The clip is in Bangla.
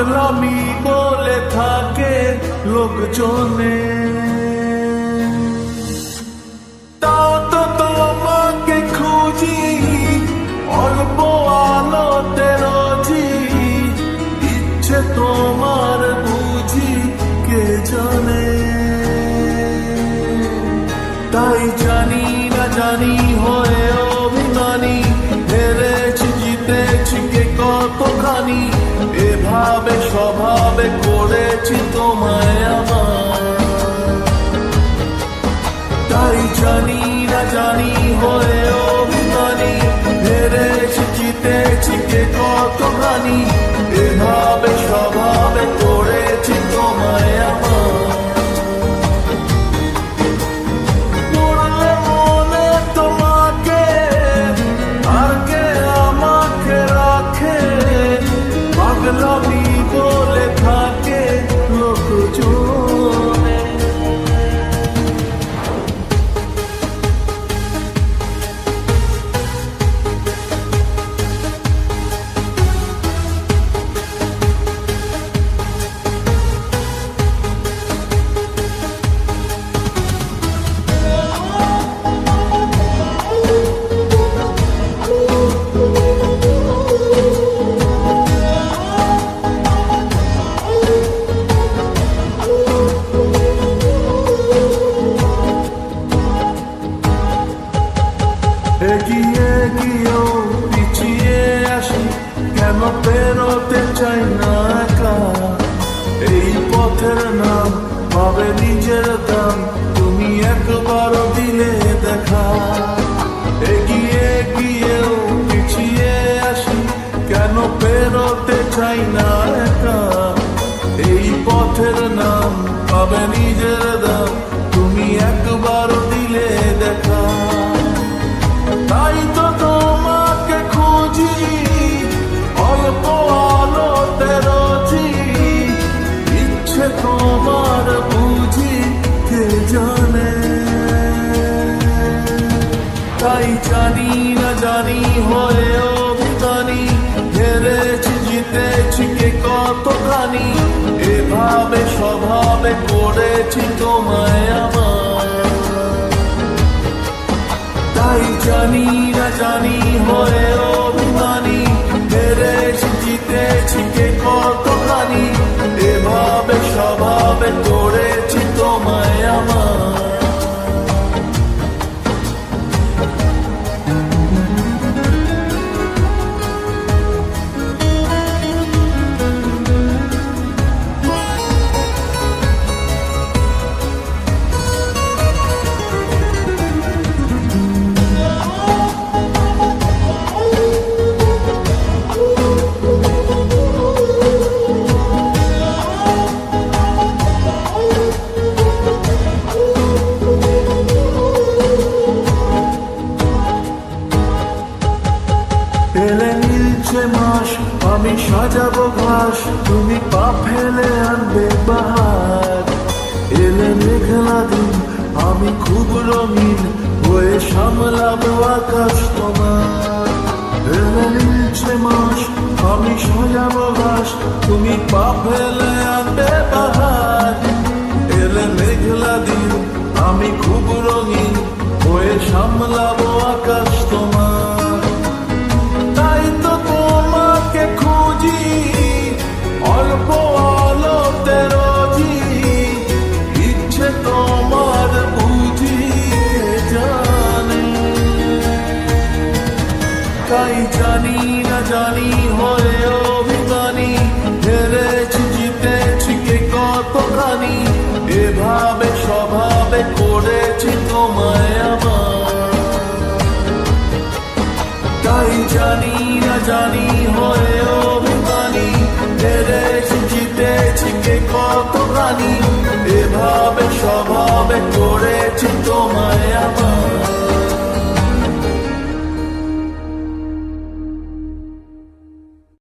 পাগলামি বলে থাকে লোকজনে, তাও তো তোমাকে খুঁজি অল্প আলোতে রোজি, ইচ্ছে তোমার বুঝি কে জানে। তাই জানি না জানি হয়ে অভিমানী, হেরেছি জিতেছি কে কতখানি, এভাবে স্বভাবে করেছি তোমায় আমার। তাই জানি না জানি হয়ে অভিমানী, হেরেছি জিতেছি কে কতখানি, এভাবে স্বভাবে করেছি তোমায় আমার। পাগলামি বলে থাকে লোকজনে। এগিয়ে গিয়েও পিছিয়ে আসি, কেন পেরোতে চাই না একা। এই পথের নাম পাবে নিজের দাম, তুমি একবার দিলে দেখা। এগিয়ে গিয়েও পিছিয়ে আসি, কেন পেরোতে চাই না একা। এই পথের নাম পাবে নিজের দাম, তুমি একবার দিলে দেখা। তাই তো তোমাকে খুঁজি অল্প আলোতে রোজি, ইচ্ছে তোমার বুঝি কে জানে। তাই জানি না জানি হয়ে অভিমানী, হেরেছি জিতেছি কে কতখানি, এভাবে স্বভাবে করেছি তোমায় আমার। তাই জানি না জানি হয়ে অভিমানী, হেরেছি জিতেছি কে কতখানি, এভাবে স্বভাবে করেছি তোমায় আমার। এলে নীলছে মাস, আমি সাজাবো ঘাস, তুমি পা ফেলে আনবে বাহার। এলে মেঘলা দিন, আমি খুব রঙিন হয়ে সামলাবো আকাশ তোমার। এলে নীলছে মাস, আমি সাজাবো ঘাস, তুমি পা ফেলে আনবে বাহার। এলে মেঘলা দিন, আমি খুব রঙিন হয়ে সামলাবো আকাশ তোমার। তাই তো তোমাকে খুঁজি অল্প আলোতে রোজি, ইচ্ছে তোমার বুঝি কে জানে। তাই জানি না জানি